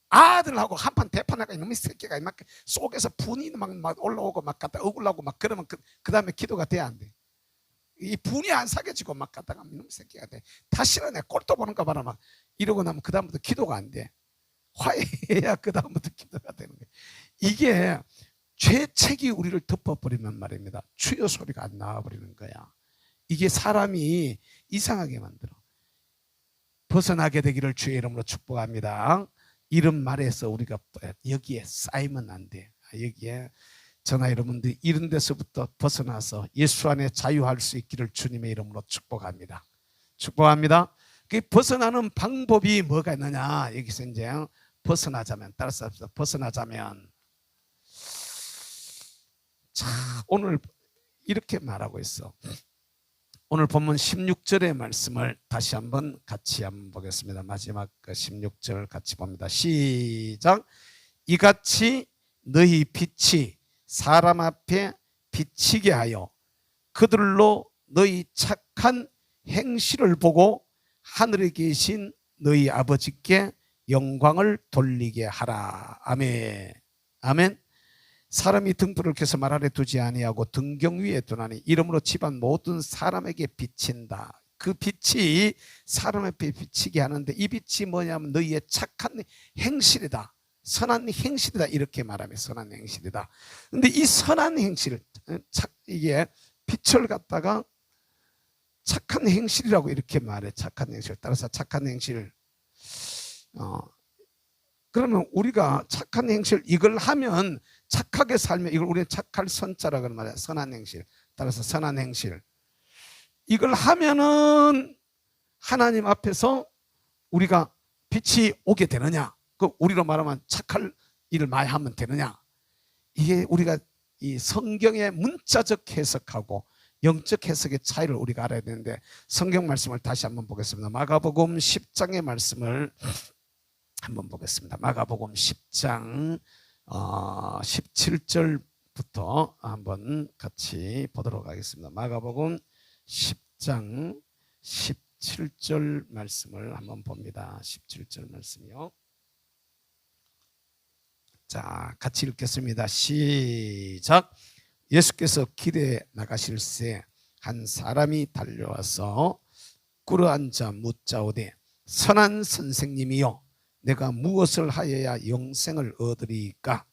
아들하고 한판 대판하고 이놈의 새끼가 막 속에서 분이 막 올라오고 막 갖다 억울하고 막 그러면 그 다음에 기도가 돼 안 돼? 이 분이 안 사겨지고 막 갖다가 이놈의 새끼가 돼. 다시는 내 꼴도 보는가 봐라 막 이러고 나면 그 다음부터 기도가 안 돼. 화해해야 그 다음부터 기도가 되는 거예요. 이게 죄책이 우리를 덮어버리면 말입니다. 주여 소리가 안 나와버리는 거야. 이게 사람이 이상하게 만들어. 벗어나게 되기를 주의 이름으로 축복합니다. 이런 말에서 우리가 여기에 쌓이면 안 돼. 여기에 저나 여러분들이 이런 데서부터 벗어나서 예수 안에 자유할 수 있기를 주님의 이름으로 축복합니다. 축복합니다. 그 벗어나는 방법이 뭐가 있느냐? 여기서 이제 벗어나자면 따라서 벗어나자면 자, 오늘 이렇게 말하고 있어. 오늘 본문 16절의 말씀을 다시 한번 같이 한번 보겠습니다. 마지막 16절 같이 봅니다. 시작. 이같이 너희 빛이 사람 앞에 비치게 하여 그들로 너희 착한 행실을 보고 하늘에 계신 너희 아버지께 영광을 돌리게 하라. 아멘. 아멘. 사람이 등불을 켜서 말 아래 두지 아니하고 등경 위에 두나니 이러므로 집안 모든 사람에게 비친다. 그 빛이 사람 앞에 비치게 하는데 이 빛이 뭐냐면 너희의 착한 행실이다. 선한 행실이다. 이렇게 말하면 선한 행실이다. 근데 이 선한 행실, 이게 빛을 갖다가 착한 행실이라고 이렇게 말해. 착한 행실. 따라서 착한 행실. 그러면 우리가 착한 행실 이걸 하면 착하게 살면 이걸 우리는 착할 선자라고 하는 말이야. 선한 행실. 따라서 선한 행실. 이걸 하면은 하나님 앞에서 우리가 빛이 오게 되느냐? 그 우리로 말하면 착할 일을 많이 하면 되느냐? 이게 우리가 이 성경의 문자적 해석하고 영적 해석의 차이를 우리가 알아야 되는데 성경 말씀을 다시 한번 보겠습니다. 마가복음 10장의 말씀을 한번 보겠습니다. 마가복음 10장 17절부터 한번 같이 보도록 하겠습니다. 마가복음 10장 17절 말씀을 한번 봅니다. 17절 말씀이요. 자, 같이 읽겠습니다. 시작. 예수께서 길에 나가실새 한 사람이 달려와서 꿇어앉아 묻자오되 선한 선생님이요 내가 무엇을 하여야 영생을 얻으리까?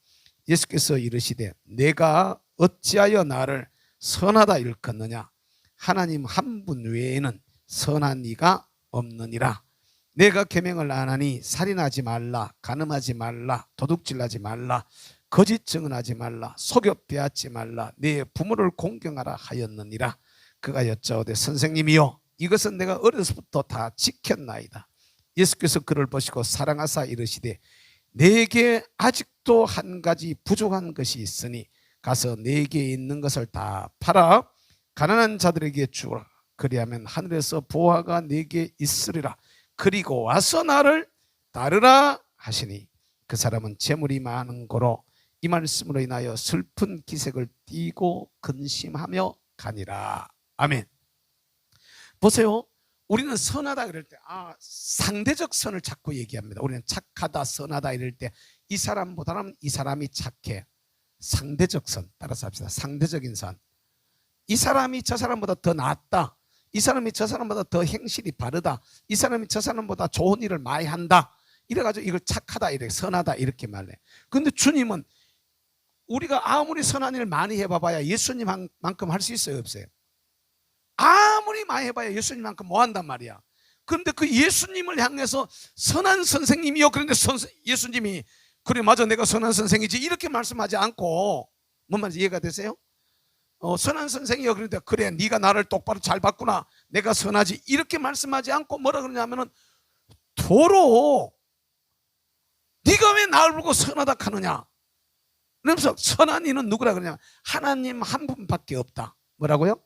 예수께서 이르시되 내가 어찌하여 나를 선하다 일컫느냐? 하나님 한 분 외에는 선한 이가 없느니라. 내가 계명을 안 하니 살인하지 말라, 간음하지 말라, 도둑질하지 말라, 거짓 증언하지 말라, 속여 빼앗지 말라, 내 부모를 공경하라 하였느니라. 그가 여짜오되 선생님이요 이것은 내가 어려서부터 다 지켰나이다. 예수께서 그를 보시고 사랑하사 이르시되 내게 아직도 한 가지 부족한 것이 있으니 가서 내게 있는 것을 다 팔아 가난한 자들에게 주라. 그리하면 하늘에서 보화가 내게 있으리라. 그리고 와서 나를 따르라 하시니 그 사람은 재물이 많은 고로 이 말씀으로 인하여 슬픈 기색을 띠고 근심하며 가니라. 아멘. 보세요. 우리는 선하다 그럴 때 상대적 선을 자꾸 얘기합니다. 우리는 착하다 선하다 이럴 때 이 사람보다는 이 사람이 착해. 상대적 선 따라서 합시다. 상대적인 선. 이 사람이 저 사람보다 더 낫다. 이 사람이 저 사람보다 더 행실이 바르다. 이 사람이 저 사람보다 좋은 일을 많이 한다. 이래가지고 이걸 착하다 이렇게 선하다 이렇게 말해. 그런데 주님은 우리가 아무리 선한 일을 많이 해봐야 예수님만큼 할 수 있어요 없어요? 아무리 많이 해봐야 예수님만큼 뭐 한단 말이야. 그런데 그 예수님을 향해서 선한 선생님이요 그런데 예수님이 그래 맞아 내가 선한 선생이지 이렇게 말씀하지 않고 뭔 말인지 이해가 되세요? 선한 선생이요 그런데 그래 네가 나를 똑바로 잘 봤구나 내가 선하지 이렇게 말씀하지 않고 뭐라 그러냐면은 도로 네가 왜 나를 보고 선하다 하느냐. 그러면서 선한 이는 누구라 그러냐 하나님 한 분밖에 없다. 뭐라고요?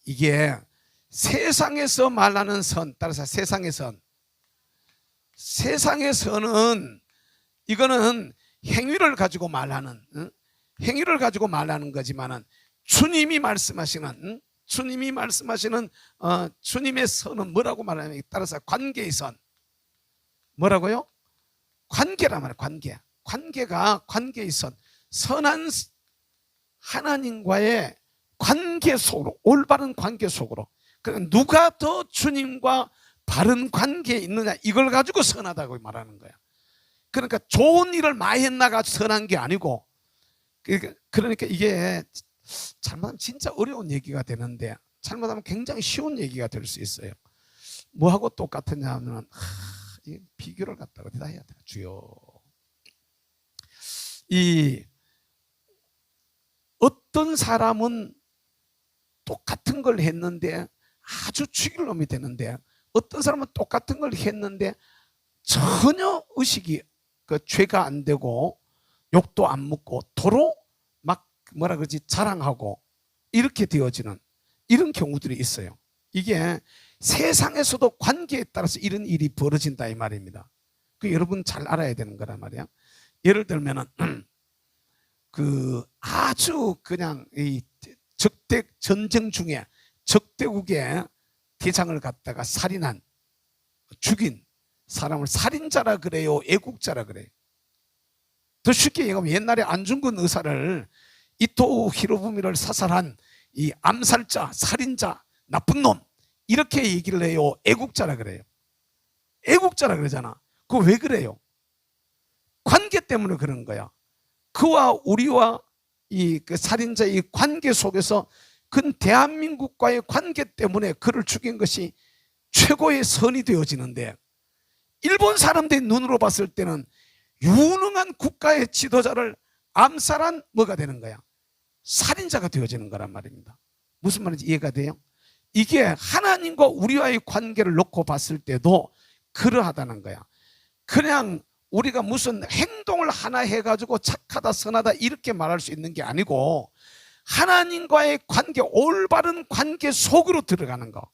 이게 세상에서 말하는 선 따라서 세상의 선 세상의 선은 이거는 행위를 가지고 말하는 행위를 가지고 말하는 거지만은 주님이 말씀하시는 주님의 선은 뭐라고 말하냐면 따라서 관계의 선 뭐라고요? 관계란 말이에요. 관계가 관계의 선 선한 하나님과의 관계 속으로 올바른 관계 속으로 그러니까 누가 더 주님과 바른 관계에 있느냐 이걸 가지고 선하다고 말하는 거야. 그러니까 좋은 일을 많이 했나가 선한 게 아니고 그러니까 이게 잘못하면 진짜 어려운 얘기가 되는데 잘못하면 굉장히 쉬운 얘기가 될 수 있어요. 뭐하고 똑같으냐 하면 이 비교를 갖다가 어디다 해야 돼. 주요 이 어떤 사람은 똑같은 걸 했는데 아주 죽일 놈이 되는데 어떤 사람은 똑같은 걸 했는데 전혀 의식이 그 죄가 안 되고 욕도 안 묻고 도로 막 뭐라 그러지 자랑하고 이렇게 되어지는 이런 경우들이 있어요. 이게 세상에서도 관계에 따라서 이런 일이 벌어진다 이 말입니다. 그 여러분 잘 알아야 되는 거란 말이야. 예를 들면은 그 아주 그냥 이 적대 전쟁 중에 적대국의 대장을 갖다가 살인한 죽인 사람을 살인자라 그래요 애국자라 그래요. 더 쉽게 얘기하면 옛날에 안중근 의사를 이토 히로부미를 사살한 이 암살자 살인자 나쁜 놈 이렇게 얘기를 해요. 애국자라 그래요. 애국자라 그러잖아. 그거 왜 그래요? 관계 때문에 그런 거야. 그와 우리와 이 그 살인자의 관계 속에서 그 대한민국과의 관계 때문에 그를 죽인 것이 최고의 선이 되어지는데, 일본 사람들의 눈으로 봤을 때는 유능한 국가의 지도자를 암살한 뭐가 되는 거야? 살인자가 되어지는 거란 말입니다. 무슨 말인지 이해가 돼요? 이게 하나님과 우리와의 관계를 놓고 봤을 때도 그러하다는 거야. 그냥 우리가 무슨 행동을 하나 해가지고 착하다 선하다 이렇게 말할 수 있는 게 아니고, 하나님과의 관계, 올바른 관계 속으로 들어가는 거,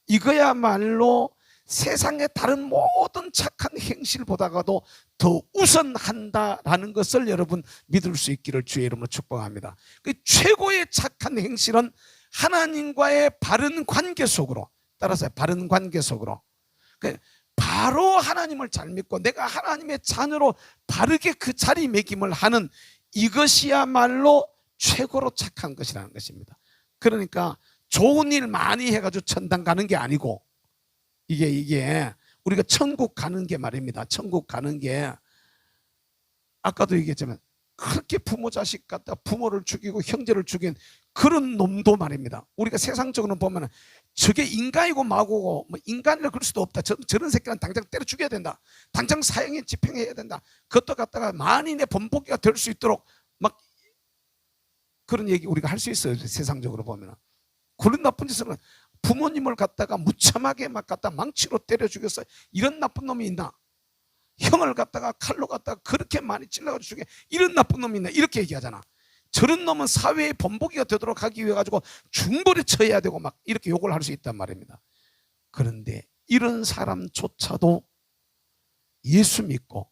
이거야말로 세상의 다른 모든 착한 행실보다도 더 우선한다라는 것을 여러분 믿을 수 있기를 주의 이름으로 축복합니다. 그 최고의 착한 행실은 하나님과의 바른 관계 속으로, 따라서 바른 관계 속으로, 바로 하나님을 잘 믿고 내가 하나님의 자녀로 바르게 그 자리매김을 하는, 이것이야말로 최고로 착한 것이라는 것입니다. 그러니까 좋은 일 많이 해가지고 천당 가는 게 아니고, 이게 우리가 천국 가는 게 말입니다. 천국 가는 게 아까도 얘기했지만 그렇게 부모 자식 갖다 부모를 죽이고 형제를 죽인 그런 놈도 말입니다. 우리가 세상적으로 보면 저게 인간이고 마고고, 뭐 인간이라 그럴 수도 없다. 저런 새끼는 당장 때려 죽여야 된다. 당장 사형에 집행해야 된다. 그것도 갖다가 만인의 본보기가 될 수 있도록 막 그런 얘기 우리가 할 수 있어요. 세상적으로 보면 그런 나쁜 짓은, 부모님을 갖다가 무참하게 막 갖다 망치로 때려 죽였어요. 이런 나쁜 놈이 있나? 형을 갖다가 칼로 갖다가 그렇게 많이 찔러가지고 죽여, 이런 나쁜 놈이 있나? 이렇게 얘기하잖아. 저런 놈은 사회의 본보기가 되도록 하기 위해 가지고 중벌에 처해야 되고 막 이렇게 욕을 할 수 있단 말입니다. 그런데 이런 사람조차도 예수 믿고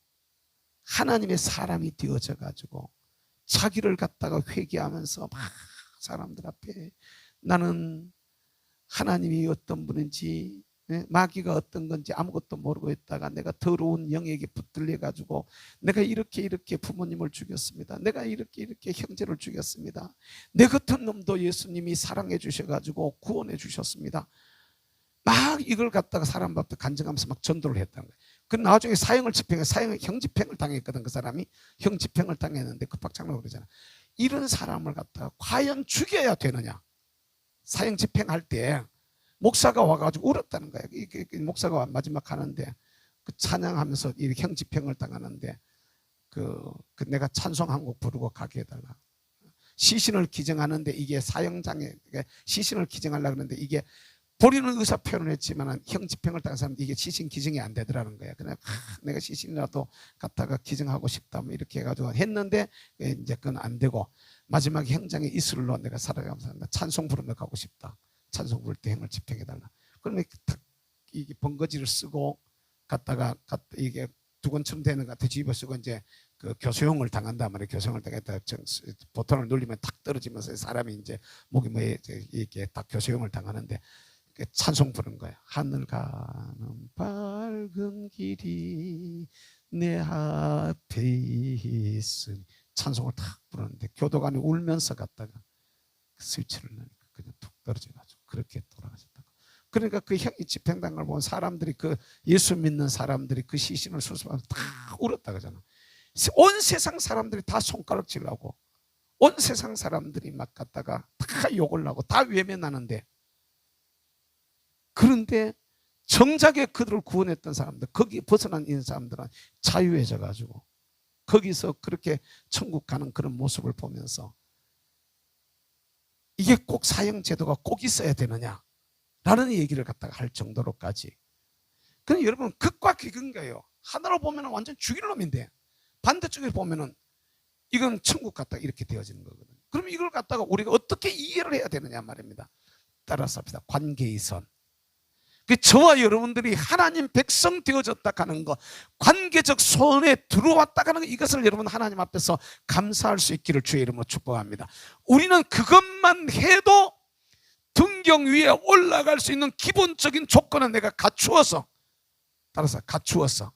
하나님의 사람이 되어져 가지고 자기를 갖다가 회개하면서 막 사람들 앞에 나는 하나님이 어떤 분인지, 마귀가 어떤 건지 아무것도 모르고 있다가 내가 더러운 영에게 붙들려 가지고 내가 이렇게 부모님을 죽였습니다. 내가 이렇게 형제를 죽였습니다. 내 같은 놈도 예수님이 사랑해 주셔 가지고 구원해 주셨습니다. 막 이걸 갖다가 사람 앞에 간증하면서 막 전도를 했다는 거예요. 그 나중에 형집행을 당했거든. 그 사람이 형집행을 당했는데 급박장로가 그러잖아. 이런 사람을 갖다가 과연 죽여야 되느냐? 사형 집행할 때 목사가 와가지고 울었다는 거야. 목사가 마지막 하는데 그 찬양하면서 이 형 집행을 당하는데 내가 찬송 한 곡 부르고 가게 해달라. 시신을 기증하는데 이게 사형장에 시신을 기증하려고 그러는데 이게 본인은 의사 표현을 했지만 형 집행을 당한 사람도 이게 시신 기증이 안 되더라는 거야. 그냥 내가 시신이라도 갖다가 기증하고 싶다 뭐 이렇게 해가지고 했는데 이제 그건 안 되고 마지막에 형장에 이슬로 내가 살아가면서 찬송 부르며 가고 싶다. 찬송 부를 때 형을 집행해달라. 그러면 이게 번거지를 쓰고 갖다가 이게 두건처럼 되는 것 같아. 뒤집어 쓰고 이제 그 교수형을 당한단 말이에요. 교수형을 당했다. 보통을 눌리면 탁 떨어지면서 사람이 이제 목이 뭐 이렇게 딱 교수형을 당하는데 찬송 부른 거야. 하늘 가는 밝은 길이 내 앞에 있으니 찬송을 탁 부르는데 교도관이 울면서 갔다가 스위치를 넣으니까 그냥 툭 떨어져가지고 그렇게 돌아가셨다고. 그러니까 그 형이 집행당한 걸 보면 사람들이 그 예수 믿는 사람들이 그 시신을 수습하면서 다 울었다 그러잖아. 온 세상 사람들이 다 손가락질하고 온 세상 사람들이 막 갔다가 다 욕을 하고 다 외면하는데, 그런데 정작에 그들을 구원했던 사람들, 거기 벗어난 있는 사람들은 자유해져 가지고 거기서 그렇게 천국 가는 그런 모습을 보면서 이게 꼭 사형 제도가 꼭 있어야 되느냐 라는 얘기를 갖다가 할 정도로까지. 그럼 여러분 극과 극인 거예요. 하나로 보면 완전 죽일 놈인데 반대쪽에 보면은 이건 천국 같다 이렇게 되어지는 거거든요. 그럼 이걸 갖다가 우리가 어떻게 이해를 해야 되느냐 말입니다. 따라서 합시다. 관계의 선. 저와 여러분들이 하나님 백성 되어졌다 하는 것, 관계적 손에 들어왔다 하는 것, 이것을 여러분 하나님 앞에서 감사할 수 있기를 주의 이름으로 축복합니다. 우리는 그것만 해도 등경 위에 올라갈 수 있는 기본적인 조건은 내가 갖추어서, 따라서 갖추어서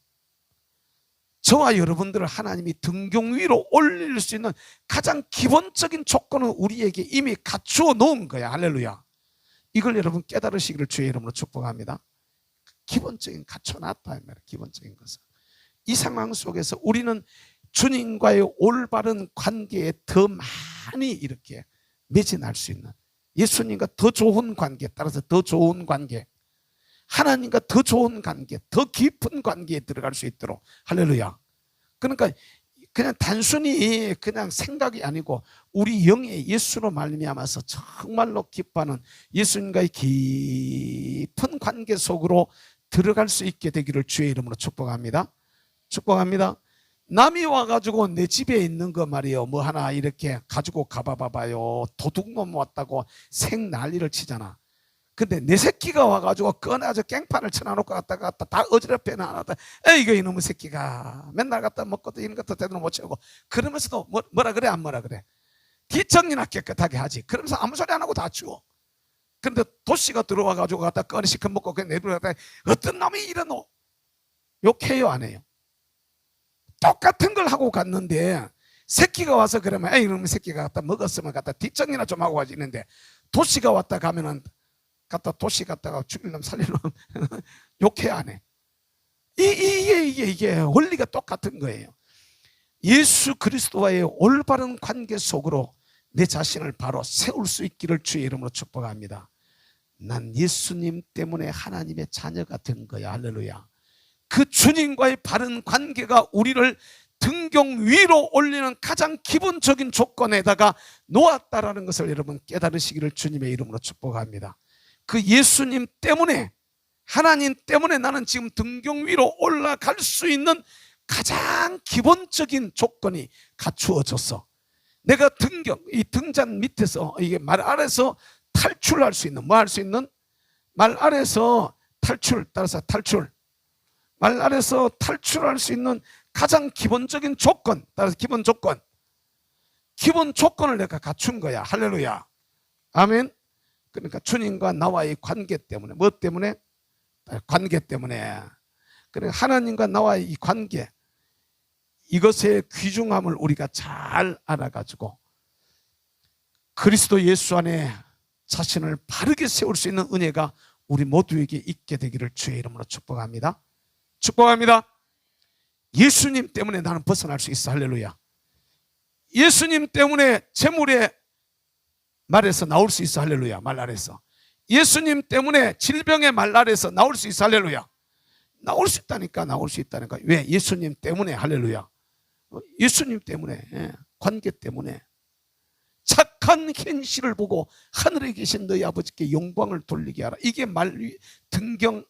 저와 여러분들을 하나님이 등경 위로 올릴 수 있는 가장 기본적인 조건은 우리에게 이미 갖추어 놓은 거야. 할렐루야. 이걸 여러분 깨달으시기를 주의 이름으로 축복합니다. 기본적인 갖춰놨다. 기본적인 것은 이 상황 속에서 우리는 주님과의 올바른 관계에 더 많이 이렇게 매진할 수 있는 예수님과 더 좋은 관계, 따라서 더 좋은 관계, 하나님과 더 좋은 관계, 더 깊은 관계에 들어갈 수 있도록. 할렐루야. 그러니까 그냥 단순히 그냥 생각이 아니고 우리 영의 예수로 말미암아서 정말로 기뻐하는 예수님과의 깊은 관계 속으로 들어갈 수 있게 되기를 주의 이름으로 축복합니다. 축복합니다. 남이 와가지고 내 집에 있는 거 말이에요, 뭐 하나 이렇게 가지고 가봐봐요, 도둑놈 왔다고 생 난리를 치잖아. 근데 내 새끼가 와가지고 꺼내가지고 깽판을 쳐놔놓고 갔다 다 어지럽게 나왔다. 이거 이놈의 새끼가 맨날 갖다 먹고도 이런 것도 제대로 못 채우고, 그러면서도 뭐라 그래 안 뭐라 그래, 뒷정리나 깨끗하게 하지. 그러면서 아무 소리 안 하고 다 치워. 그런데 도시가 들어와가지고 갖다 꺼내 시켜 먹고 그냥 내버려갔다 어떤 놈이 이러노? 욕해요 안 해요? 똑같은 걸 하고 갔는데 새끼가 와서 그러면 이놈의 새끼가 갖다 먹었으면 갖다 뒷정리나 좀 하고 가지. 있는데 도시가 왔다 가면은 갖다 도시 갔다가 죽일 놈 살릴 놈 욕해 안 해? 이게 원리가 똑같은 거예요. 예수 그리스도와의 올바른 관계 속으로 내 자신을 바로 세울 수 있기를 주의 이름으로 축복합니다. 난 예수님 때문에 하나님의 자녀가 된 거야. 할렐루야. 그 주님과의 바른 관계가 우리를 등경 위로 올리는 가장 기본적인 조건에다가 놓았다라는 것을 여러분 깨달으시기를 주님의 이름으로 축복합니다. 그 예수님 때문에, 하나님 때문에 나는 지금 등경 위로 올라갈 수 있는 가장 기본적인 조건이 갖추어졌어. 내가 이 등잔 밑에서, 이게 말 아래서 탈출할 수 있는, 뭐 할 수 있는? 말 아래서 탈출, 따라서 탈출. 말 아래서 탈출할 수 있는 가장 기본적인 조건, 따라서 기본 조건. 기본 조건을 내가 갖춘 거야. 할렐루야. 아멘. 그러니까 주님과 나와의 관계 때문에, 뭐 때문에? 관계 때문에. 그러니까 하나님과 나와의 이 관계, 이것의 귀중함을 우리가 잘 알아가지고 그리스도 예수 안에 자신을 바르게 세울 수 있는 은혜가 우리 모두에게 있게 되기를 주의 이름으로 축복합니다. 축복합니다. 예수님 때문에 나는 벗어날 수 있어. 할렐루야. 예수님 때문에 재물의 말에서 나올 수 있어. 할렐루야. 말 아래서. 예수님 때문에 질병의 말 아래서 나올 수 있어. 할렐루야. 나올 수 있다니까. 나올 수 있다니까. 왜? 예수님 때문에. 할렐루야. 예수님 때문에, 관계 때문에. 착한 행실을 보고 하늘에 계신 너희 아버지께 영광을 돌리게 하라. 이게 등경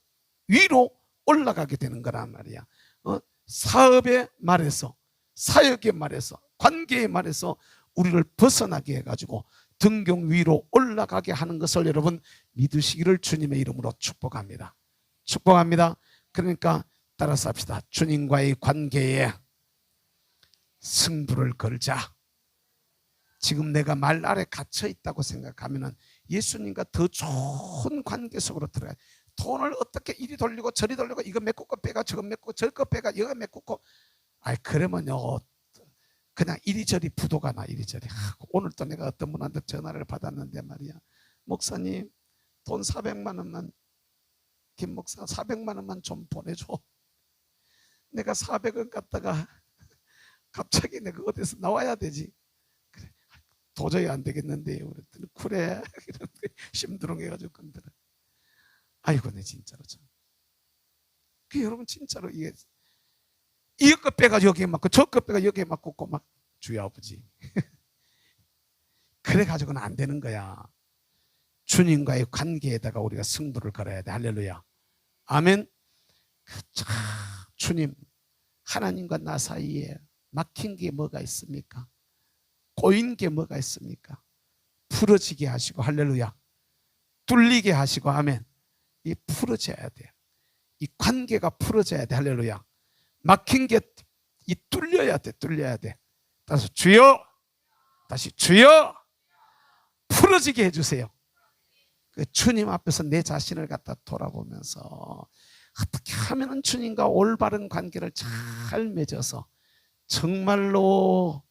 위로 올라가게 되는 거란 말이야. 사업의 말에서, 사역의 말에서, 관계의 말에서 우리를 벗어나게 해가지고 등경 위로 올라가게 하는 것을 여러분 믿으시기를 주님의 이름으로 축복합니다. 축복합니다. 그러니까 따라서 합시다. 주님과의 관계에 승부를 걸자. 지금 내가 말 아래 갇혀 있다고 생각하면 예수님과 더 좋은 관계 속으로 들어가야 돼. 돈을 어떻게 이리 돌리고 저리 돌리고, 이거 메꾸고 빼가 저거 메꾸고 저거 빼가 이거 메꾸고, 그러면요 그냥 이리저리 부도가 나. 이리저리. 오늘 또 내가 어떤 분한테 전화를 받았는데 말이야, 목사님 돈 400만 원만, 김 목사 400만 원만 좀 보내줘. 내가 400원 갖다가 갑자기 내가 어디서 나와야 되지. 그래, 도저히 안 되겠는데요. 그랬더니 그래 심드렁해가지고 건드려. 아이고 내 진짜로 참. 여러분 진짜로 이거 빼가 여기에 맞고 저거 빼가 여기에 맞고 막 주여 아버지. 그래 가지고는 안 되는 거야. 주님과의 관계에다가 우리가 승부를 걸어야 돼. 할렐루야. 아멘. 주님, 하나님과 나 사이에 막힌 게 뭐가 있습니까? 꼬인 게 뭐가 있습니까? 풀어지게 하시고, 할렐루야. 뚫리게 하시고, 아멘. 이 풀어져야 돼. 이 관계가 풀어져야 돼. 할렐루야. 막힌 게 이 뚫려야 돼. 뚫려야 돼. 다시 주여, 다시 주여, 풀어지게 해주세요. 주님 앞에서 내 자신을 갖다 돌아보면서 어떻게 하면 주님과 올바른 관계를 잘 맺어서 정말로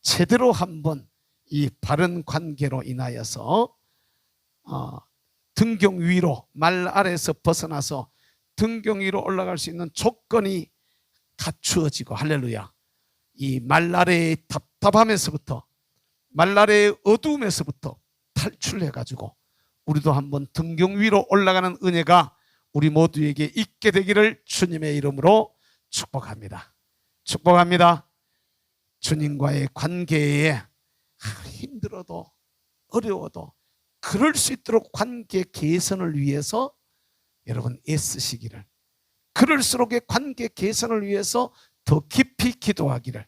제대로 한번 이 바른 관계로 인하여서 등경 위로, 말 아래에서 벗어나서 등경 위로 올라갈 수 있는 조건이 갖추어지고, 할렐루야. 이 말 아래의 답답함에서부터, 말 아래의 어두움에서부터 탈출해가지고 우리도 한번 등경 위로 올라가는 은혜가 우리 모두에게 있게 되기를 주님의 이름으로 축복합니다. 축복합니다. 주님과의 관계에 힘들어도 어려워도 그럴 수 있도록 관계 개선을 위해서 여러분 애쓰시기를, 그럴수록의 관계 개선을 위해서 더 깊이 기도하기를,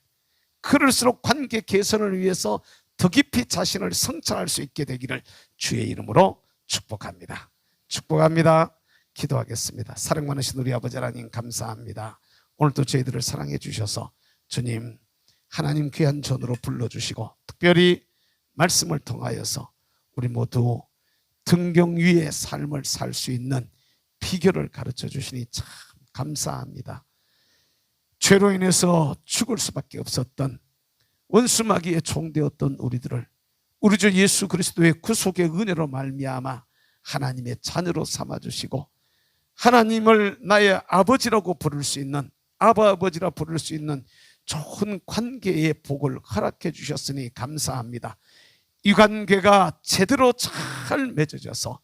그럴수록 관계 개선을 위해서 더 깊이 자신을 성찰할 수 있게 되기를 주의 이름으로 축복합니다. 축복합니다. 기도하겠습니다. 사랑 많으신 우리 아버지 하나님 감사합니다. 오늘도 저희들을 사랑해 주셔서 주님 하나님 귀한 전으로 불러주시고 특별히 말씀을 통하여서 우리 모두 등경 위의 삶을 살 수 있는 비결을 가르쳐 주시니 참 감사합니다. 죄로 인해서 죽을 수밖에 없었던 원수마귀의 종되었던 우리들을 우리 주 예수 그리스도의 구속의 은혜로 말미암아 하나님의 자녀로 삼아주시고 하나님을 나의 아버지라고 부를 수 있는 아버지라 부를 수 있는 좋은 관계의 복을 허락해 주셨으니 감사합니다. 이 관계가 제대로 잘 맺어져서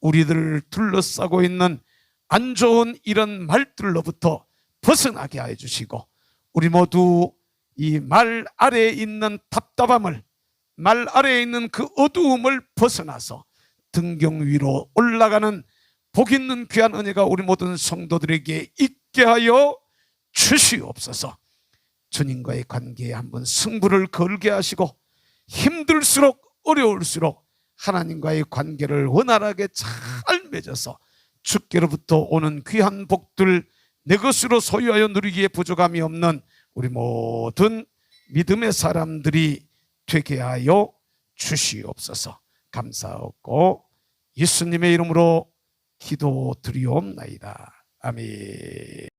우리들을 둘러싸고 있는 안 좋은 이런 말들로부터 벗어나게 해 주시고 우리 모두 이 말 아래에 있는 답답함을, 말 아래에 있는 그 어두움을 벗어나서 등경 위로 올라가는 복 있는 귀한 은혜가 우리 모든 성도들에게 있게 하여 주시옵소서. 주님과의 관계에 한번 승부를 걸게 하시고 힘들수록 어려울수록 하나님과의 관계를 원활하게 잘 맺어서 주께로부터 오는 귀한 복들 내 것으로 소유하여 누리기에 부족함이 없는 우리 모든 믿음의 사람들이 되게 하여 주시옵소서. 감사하고 예수님의 이름으로 기도드리옵나이다. 아멘.